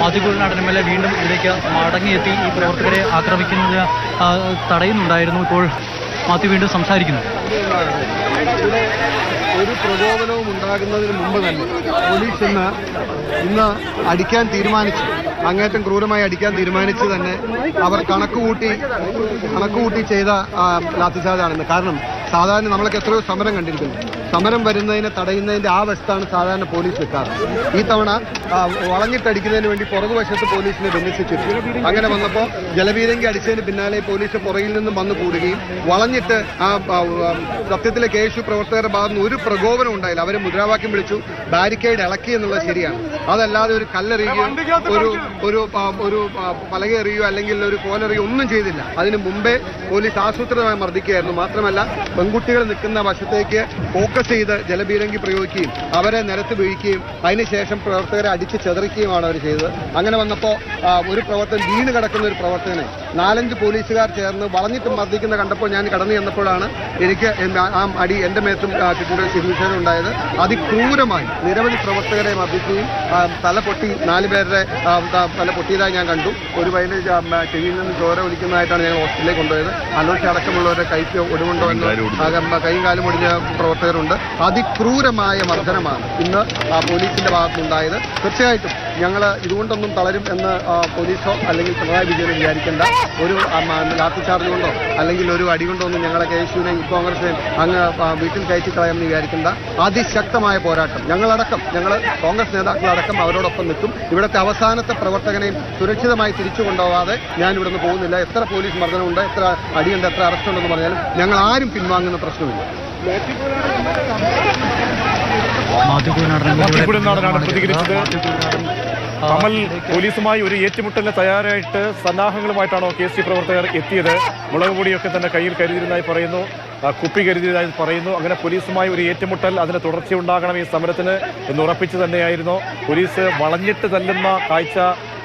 Mathew Kuzhalnadan MLA വീണ്ടും ഇതിലേക്ക് മടങ്ങിയെത്തി ഈ പ്രവർത്തകരെ ആക്രമിക്കുന്നത് തടയുന്നുണ്ടായിരുന്നു. ഇപ്പോൾ മാത്യു വീണ്ടും സംസാരിക്കുന്നു. ഒരു പ്രകോപനവും ഉണ്ടാകുന്നതിന് മുമ്പ് തന്നെ പോലീസ് ഇന്ന് അടിക്കാൻ തീരുമാനിച്ചു, അങ്ങേറ്റം ക്രൂരമായി അടിക്കാൻ തീരുമാനിച്ച് തന്നെ അവർ കണക്കുകൂട്ടി ചെയ്ത ലാത്തിച്ചാർജാണെന്ന്. കാരണം സാധാരണ നമ്മളൊക്കെ എത്രയോ സമരം കണ്ടിരിക്കുന്നു. സമരം വരുന്നതിനെ തടയുന്നതിന്റെ ആ വശത്താണ് സാധാരണ പോലീസ് വെക്കാറ്. ഈ തവണ വളഞ്ഞിട്ടടിക്കുന്നതിന് വേണ്ടി പുറകുവശത്ത് പോലീസിനെ വിന്യസിച്ചിരുന്നു. അങ്ങനെ വന്നപ്പോൾ ജലപീരങ്കി അടിച്ചതിന് പിന്നാലെ പോലീസ് പുറകിൽ നിന്നും വന്നു കൂടുകയും വളഞ്ഞിട്ട് സത്യത്തിലെ KSU പ്രവർത്തകരുടെ ഭാഗത്ത് നിന്ന് ഒരു പ്രകോപനം ഉണ്ടായില്ല. അവർ മുദ്രാവാക്യം വിളിച്ചു, ബാരിക്കേഡ് ഇളക്കി എന്നുള്ളത് ശരിയാണ്. അതല്ലാതെ ഒരു കല്ലെറിയുകയോ ഒരു പലക എറിയോ അല്ലെങ്കിൽ ഒരു കോലെറിയോ ഒന്നും ചെയ്തില്ല. അതിന് മുമ്പേ പോലീസ് ആസൂത്രിതമായി മർദ്ദിക്കുകയായിരുന്നു. മാത്രമല്ല പെൺകുട്ടികൾ നിൽക്കുന്ന വശത്തേക്ക് ഫോക്കസ് ചെയ്ത് ജലപീരങ്കി പ്രയോഗിക്കുകയും അവരെ നിരത്ത് വീഴ്ക്കുകയും അതിനുശേഷം പ്രവർത്തകരെ അടിച്ച് ചെതറിക്കുകയുമാണ് അവർ ചെയ്തത്. അങ്ങനെ വന്നപ്പോൾ ഒരു പ്രവർത്തകൻ വീണ് കിടക്കുന്ന ഒരു പ്രവർത്തകനെ 4-5 പോലീസുകാർ ചേർന്ന് വളഞ്ഞിട്ട് മർദ്ദിക്കുന്ന കണ്ടപ്പോൾ ഞാൻ കടന്നു ചെന്നപ്പോഴാണ് എനിക്ക് ആ അടി എൻ്റെ മേത്തും ചുറ്റും സ്ഥിരീകരണം ഉണ്ടായത്. അതിക്രൂരമായി നിരവധി പ്രവർത്തകരെ മർദ്ദിക്കുകയും തല പൊട്ടി 4 പേരുടെ തല പൊട്ടിയതായി ഞാൻ കണ്ടു. ഒരു പയ്യന് ചെവിയിൽ നിന്ന് ചോര ഒലിക്കുന്നതായിട്ടാണ് ഞങ്ങൾ ഹോസ്പിറ്റലിലേക്ക് കൊണ്ടുപോയത്. അലോഷി അടക്കമുള്ളവരുടെ കൈക്ക് ഒടുവുണ്ടോ എന്ന് കൈയും കാലും ഒടിഞ്ഞ പ്രവർത്തകരുണ്ട്. അതിക്രൂരമായ മർദ്ദനമാണ് ഇന്ന് പോലീസിന്റെ ഭാഗത്തുനിന്നുണ്ടായത്. തീർച്ചയായിട്ടും ഞങ്ങൾ ഇതുകൊണ്ടൊന്നും തളരും എന്ന് പോലീസോ അല്ലെങ്കിൽ പിണറായി വിജയനെ വിചാരിക്കേണ്ട. ഒരു ലാത്തിച്ചാർജ് കൊണ്ടോ അല്ലെങ്കിൽ ഒരു അടി കൊണ്ടോ ഒന്നും ഞങ്ങളെ KSUവിനെ കോൺഗ്രസിനെയും അങ്ങ് വീട്ടിൽ കയറ്റി കളയാമെന്ന് വിചാരിക്കേണ്ട. അതിശക്തമായ പോരാട്ടം ഞങ്ങൾ കോൺഗ്രസ് നേതാക്കളടക്കം അവരോടൊപ്പം നിൽക്കും. ഇവിടുത്തെ അവസാനത്തെ പ്രവർത്തകനെയും സുരക്ഷിതമായി തിരിച്ചു കൊണ്ടുപോകാതെ ഞാൻ ഇവിടുന്ന് പോകുന്നില്ല. എത്ര പോലീസ് മർദ്ദനമുണ്ട്, എത്ര അടിയുണ്ട്, എത്ര അറസ്റ്റ് ഉണ്ടെന്ന് പറഞ്ഞാലും ഞങ്ങൾ ആരും പിൻവാങ്ങുന്ന പ്രശ്നമില്ല. മാത്യുക്കുഴൽനാടനാണ് പ്രതികരിച്ചത്. കമൽ, പോലീസുമായി ഒരു ഏറ്റുമുട്ടലിന് തയ്യാറായിട്ട് സന്നാഹങ്ങളുമായിട്ടാണോ KSU പ്രവർത്തകർ എത്തിയത്? മുളക് പൊടിയൊക്കെ തന്നെ കയ്യിൽ കരുതിയിരുന്നതായി പറയുന്നു, കുപ്പി കരുതിയതായി പറയുന്നു. അങ്ങനെ പോലീസുമായി ഒരു ഏറ്റുമുട്ടൽ, അതിന് തുടർച്ചയുണ്ടാകണം ഈ സമരത്തിന് എന്ന് ഉറപ്പിച്ചു തന്നെയായിരുന്നു. പോലീസ് വളഞ്ഞിട്ട് തല്ലുന്ന കാഴ്ച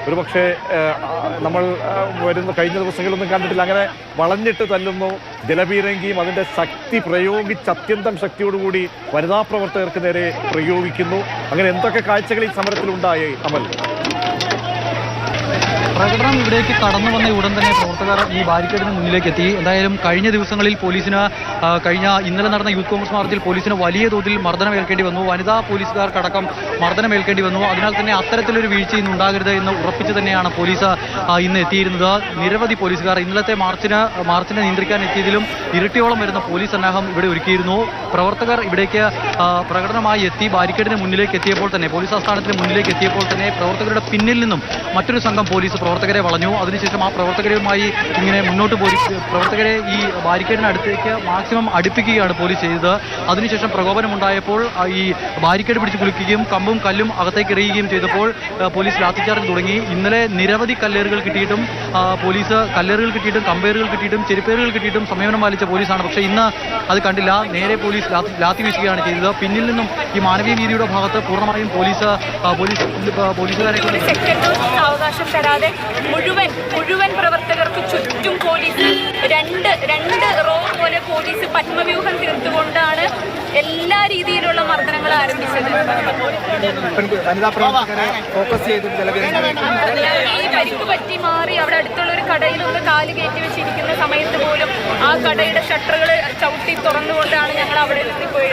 ഒരുപക്ഷെ നമ്മൾ കഴിഞ്ഞ ദിവസങ്ങളൊന്നും കണ്ടിട്ടില്ല. അങ്ങനെ വളഞ്ഞിട്ട് തല്ലുന്നു, ജലപീരങ്കിയും അതിൻ്റെ ശക്തി പ്രയോഗിച്ച് അത്യന്തം ശക്തിയോടുകൂടി വനിതാ പ്രവർത്തകർക്ക് നേരെ പ്രയോഗിക്കുന്നു. അങ്ങനെ എന്തൊക്കെ കാഴ്ചകൾ ഈ സമരത്തിലുണ്ടായി അമൽ? പ്രകടനം ഇവിടേക്ക് കടന്നു വന്ന ഉടൻ തന്നെ പ്രവർത്തകർ ഈ ബാരിക്കേഡിന് മുന്നിലേക്ക് എത്തി. എന്തായാലും കഴിഞ്ഞ ദിവസങ്ങളിൽ പോലീസിന് ഇന്നലെ നടന്ന യൂത്ത് കോൺഗ്രസ് മാർച്ചിൽ പോലീസിന് വലിയ തോതിൽ മർദ്ദനമേൽക്കേണ്ടി വന്നു. വനിതാ പോലീസുകാർക്കടക്കം മർദ്ദനമേൽക്കേണ്ടി വന്നു. അതിനാൽ തന്നെ അത്തരത്തിലൊരു വീഴ്ച ഇന്ന് ഉണ്ടാകരുത് എന്ന് ഉറപ്പിച്ച് തന്നെയാണ് പോലീസ് ഇന്ന് എത്തിയിരുന്നത്. നിരവധി പോലീസുകാർ ഇന്നലത്തെ മാർച്ചിനെ നിയന്ത്രിക്കാൻ എത്തിയതിലും ഇരട്ടിയോളം വരുന്ന പോലീസ് സന്നാഹം ഇവിടെ ഒരുക്കിയിരുന്നു. പ്രവർത്തകർ ഇവിടേക്ക് പ്രകടനമായി എത്തി ബാരിക്കേഡിന് മുന്നിലേക്ക് എത്തിയപ്പോൾ തന്നെ, പോലീസ് ആസ്ഥാനത്തിന് മുന്നിലേക്ക് എത്തിയപ്പോൾ തന്നെ പ്രവർത്തകരുടെ പിന്നിൽ നിന്നും മറ്റൊരു സംഘം പോലീസ് പ്രവർത്തകരെ വളഞ്ഞു. അതിനുശേഷം ആ പ്രവർത്തകരുമായി ഇങ്ങനെ മുന്നോട്ട് പോയി പ്രവർത്തകരെ ഈ ബാരിക്കേഡിനടുത്തേക്ക് മാക്സിമം അടുപ്പിക്കുകയാണ് പോലീസ് ചെയ്തത്. അതിനുശേഷം പ്രകോപനമുണ്ടായപ്പോൾ ഈ ബാരിക്കേഡ് പിടിച്ച് കുലുക്കുകയും കമ്പും കല്ലും അകത്തേക്ക് എറിയുകയും ചെയ്തപ്പോൾ പോലീസ് ലാത്തിച്ചാർജ് തുടങ്ങി. ഇന്നലെ നിരവധി കല്ലേറുകൾ കിട്ടിയിട്ടും പോലീസ് കല്ലേറുകൾ കിട്ടിയിട്ടും കമ്പേറുകൾ കിട്ടിയിട്ടും ചെരുപ്പേറുകൾ കിട്ടിയിട്ടും സംയമനം പാലിച്ച പോലീസാണ്. പക്ഷേ ഇന്ന് അത് കണ്ടില്ല. നേരെ പോലീസ് ലാത്തി വീശുകയാണ് ചെയ്തത്. പിന്നിൽ നിന്നും ഈ മാനവീയ നീതിയുടെ ഭാഗത്ത് പൂർണ്ണമായും പോലീസുകാരെ അവകാശം തരാതെ മുഴുവൻ പ്രവർത്തകർക്ക് ചുറ്റും പോലീസ് രണ്ട് റോ പോലെ പോലീസ് പത്മവ്യൂഹം തീർത്തുകൊണ്ടാണ് എല്ലാ രീതിയിലുള്ള മർദ്ദനങ്ങൾ ആരംഭിച്ചത്. ഈ പരിക്ക് പറ്റി മാറി അവിടെ അടുത്തുള്ള ഒരു കടയിൽ ഒന്ന് കാല് കയറ്റി വെച്ചിരിക്കുന്ന സമയത്ത് പോലും ആ കടയുടെ ഷട്ടറുകൾ ചവിട്ടി തുറന്നുകൊണ്ടാണ് ഞങ്ങൾ അവിടെ നിന്ന് പോയി